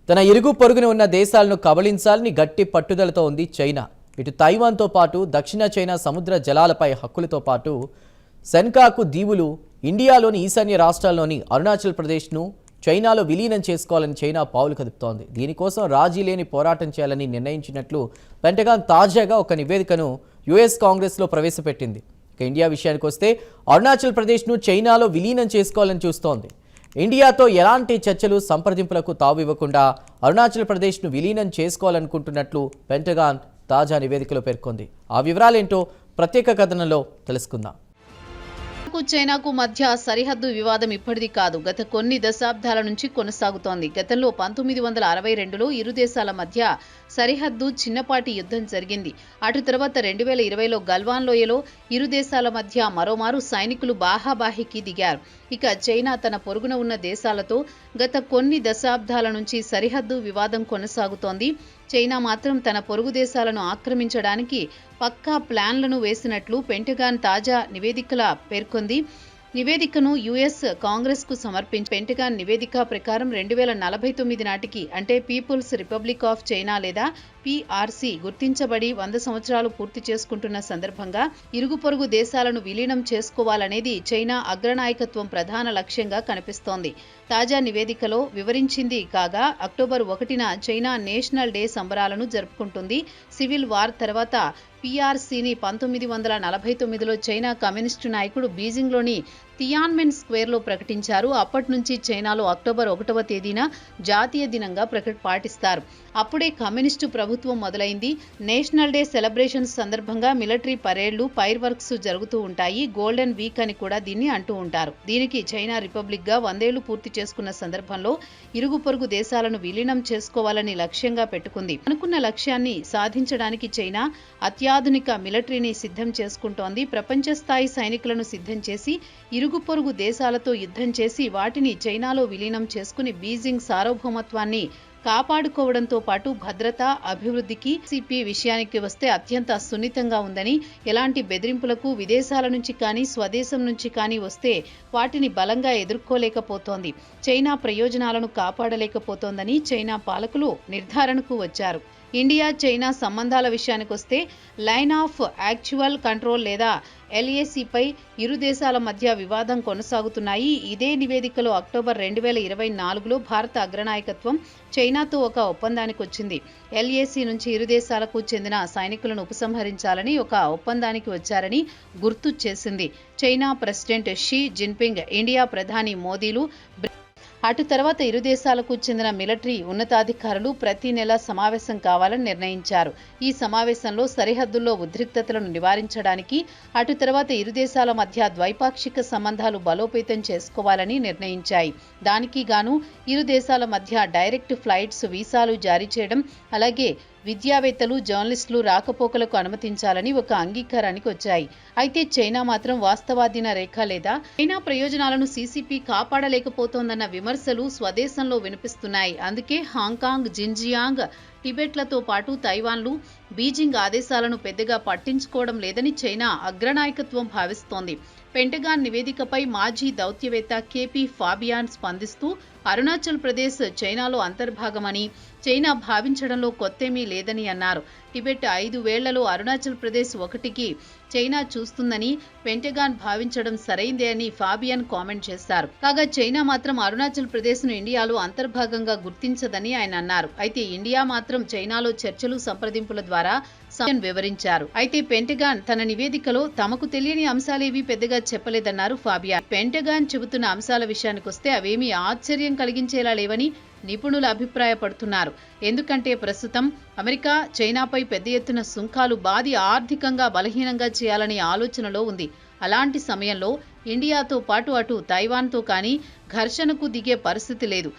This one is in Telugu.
తన ఇరుగు పొరుగున ఉన్న దేశాలను కబళించాలని గట్టి పట్టుదలతో ఉంది చైనా. ఇటు తైవాన్తో పాటు దక్షిణ చైనా సముద్ర జలాలపై హక్కులతో పాటు సెన్కాకు దీవులు, ఇండియాలోని ఈశాన్య రాష్ట్రాల్లోని అరుణాచల్ ప్రదేశ్ను చైనాలో విలీనం చేసుకోవాలని చైనా పావులు కదుపుతోంది. దీనికోసం రాజీ లేని పోరాటం చేయాలని నిర్ణయించినట్లు పెంటగాన్ తాజాగా ఒక నివేదికను యుఎస్ కాంగ్రెస్లో ప్రవేశపెట్టింది. ఇక ఇండియా విషయానికి వస్తే అరుణాచల్ ప్రదేశ్ను చైనాలో విలీనం చేసుకోవాలని చూస్తోంది. ఇండియాతో ఎలాంటి చర్చలు, సంప్రదింపులకు తావివ్వకుండా అరుణాచల్ ప్రదేశ్ను విలీనం చేసుకోవాలనుకుంటున్నట్లు పెంటగాన్ తాజా నివేదికలో పేర్కొంది. ఆ వివరాలేంటో ప్రత్యేక కథనంలో తెలుసుకుందాం. చైనాకు మధ్య సరిహద్దు వివాదం ఇప్పటిది కాదు, గత కొన్ని దశాబ్దాల నుంచి కొనసాగుతోంది. గతంలో 1962లో ఇరు దేశాల మధ్య సరిహద్దు చిన్నపాటి యుద్ధం జరిగింది. అటు తర్వాత 2020లో గల్వాన్ లోయలో ఇరు దేశాల మధ్య మరోమారు సైనికులు బాహాబాహికి దిగారు. ఇక చైనా తన పొరుగున ఉన్న దేశాలతో గత కొన్ని దశాబ్దాల నుంచి సరిహద్దు వివాదం కొనసాగుతోంది. చైనా మాత్రం తన పొరుగు దేశాలను ఆక్రమించడానికి పక్కా ప్లాన్లను వేసినట్లు పెంటగాన్ తాజా నివేదికలా పేర్కొంది. నివేదికను యుఎస్ కాంగ్రెస్కు సమర్పించి పెంటగాన్ నివేదిక ప్రకారం 2049 నాటికి అంటే పీపుల్స్ రిపబ్లిక్ ఆఫ్ చైనా లేదా పిఆర్సి గుర్తించబడి 100 సంవత్సరాలు పూర్తి చేసుకుంటున్న సందర్భంగా ఇరుగు పొరుగు దేశాలను విలీనం చేసుకోవాలనేది చైనా అగ్రనాయకత్వం ప్రధాన లక్ష్యంగా కనిపిస్తోంది. తాజా నివేదికలో వివరించింది కాగా అక్టోబర్ 1న చైనా నేషనల్ డే సంబరాలను జరుపుకుంటుంది. సివిల్ వార్ తర్వాత పిఆర్సీని 1949లో చైనా కమ్యూనిస్టు నాయకుడు బీజింగ్లోని తియాన్మెన్ స్క్వేర్లో ప్రకటించారు. అప్పటి నుంచి చైనాలో అక్టోబర్ 1వ తేదీన జాతీయ దినంగా పాటిస్తారు. అప్పుడే కమ్యూనిస్టు ప్రభుత్వం మొదలైంది. నేషనల్ డే సెలబ్రేషన్స్ సందర్భంగా మిలిటరీ పరేడ్లు, ఫైర్ వర్క్స్ జరుగుతూ ఉంటాయి. గోల్డెన్ వీక్ అని కూడా దీన్ని అంటూ ఉంటారు. దీనికి చైనా రిపబ్లిక్ గా 100 ఏళ్లు పూర్తి చేసుకున్న సందర్భంలో ఇరుగు పొరుగు దేశాలను విలీనం చేసుకోవాలని లక్ష్యంగా పెట్టుకుంది. అనుకున్న లక్ష్యాన్ని సాధించడానికి చైనా అత్యాధునిక మిలిటరీని సిద్ధం చేసుకుంటోంది. ప్రపంచ స్థాయి సైనికులను సిద్ధం చేసి ఇరుగు పొరుగు దేశాలతో యుద్ధం చేసి వాటిని చైనాలో విలీనం చేసుకుని బీజింగ్ సార్వభౌమత్వాన్ని కాపాడుకోవడంతో పాటు భద్రత, అభివృద్ధికి సిపి విషయానికి వస్తే అత్యంత సున్నితంగా ఉందని, ఎలాంటి బెదిరింపులకు విదేశాల నుంచి కానీ స్వదేశం నుంచి కానీ వస్తే వాటిని బలంగా ఎదుర్కోలేకపోతోంది. చైనా ప్రయోజనాలను కాపాడలేకపోతోందని చైనా పాలకులు నిర్ధారణకు వచ్చారు. ఇండియా చైనా సంబంధాల విషయానికొస్తే లైన్ ఆఫ్ యాక్చువల్ కంట్రోల్ లేదా ఎల్ఏసీపై ఇరు దేశాల మధ్య వివాదం కొనసాగుతున్నాయి. ఇదే నివేదికలో అక్టోబర్ 2024లో భారత అగ్రనాయకత్వం చైనాతో ఒక ఒప్పందానికి వచ్చింది. ఎల్ఏసీ నుంచి ఇరు దేశాలకు చెందిన సైనికులను ఉపసంహరించాలని ఒక ఒప్పందానికి వచ్చారని గుర్తు చేసింది. China president Xi Jinping, India ప్రధాని మోదీలు అటు తర్వాత ఇరు దేశాలకు చెందిన మిలిటరీ ఉన్నతాధికారులు ప్రతి నెల సమావేశం కావాలని నిర్ణయించారు. ఈ సమావేశంలో సరిహద్దుల్లో ఉద్రిక్తతలను నివారించడానికి, అటు తర్వాత ఇరు దేశాల మధ్య ద్వైపాక్షిక సంబంధాలు బలోపేతం చేసుకోవాలని నిర్ణయించాయి. దానికి గాను ఇరు దేశాల మధ్య డైరెక్ట్ ఫ్లైట్స్, వీసాలు జారీ చేయడం, అలాగే విద్యావేత్తలు, జర్నలిస్టులు రాకపోకలకు అనుమతించాలని ఒక అంగీకారానికి వచ్చాయి. అయితే చైనా మాత్రం వాస్తవాధీన రేఖ లేదా చైనా ప్రయోజనాలను సీసీపీ కాపాడలేకపోతోందన్న విమర్శలు స్వదేశంలో వినిపిస్తున్నాయి. అందుకే హాంకాంగ్, జిన్జియాంగ్, టిబెట్లతో పాటు తైవాన్లు బీజింగ్ ఆదేశాలను పెద్దగా పట్టించుకోవడం లేదని చైనా అగ్రనాయకత్వం భావిస్తోంది. పెంటగాన్ నివేదికపై మాజీ దౌత్యవేత్త కేపీ ఫాబియాన్ స్పందిస్తూ అరుణాచల్ ప్రదేశ్ చైనాలో అంతర్భాగమని చైనా భావించడంలో కొత్తేమీ లేదని అన్నారు. టిబెట్ 5 వేళ్లలో అరుణాచల్ ప్రదేశ్ ఒకటికి చైనా చూస్తుందని పెంటగాన్ భావించడం సరైందే అని ఫాబియాన్ కామెంట్ చేశారు. కాగా చైనా మాత్రం అరుణాచల్ ప్రదేశ్ ను ఇండియాలో అంతర్భాగంగా గుర్తించదని ఆయన అన్నారు. అయితే ఇండియా మాత్రం చైనాలో చర్చలు, సంప్రదింపుల ద్వారా వివరించారు. అయితే పెంటగాన్ తన నివేదికలో తమకు తెలియని అంశాలేవీ పెద్దగా చెప్పలేదన్నారు ఫాబియాన్. పెంటగాన్ చెబుతున్న అంశాల విషయానికొస్తే అవేమీ ఆశ్చర్యం కలిగించేలా లేవని నిపుణులు అభిప్రాయపడుతున్నారు. ఎందుకంటే ప్రస్తుతం అమెరికా చైనాపై పెద్ద ఎత్తున సుంకాలు బాది ఆర్థికంగా బలహీనంగా చేయాలనే ఆలోచనలో ఉంది. అలాంటి సమయంలో ఇండియాతో పాటు అటు తైవాన్తో కానీ ఘర్షణకు దిగే పరిస్థితి లేదు.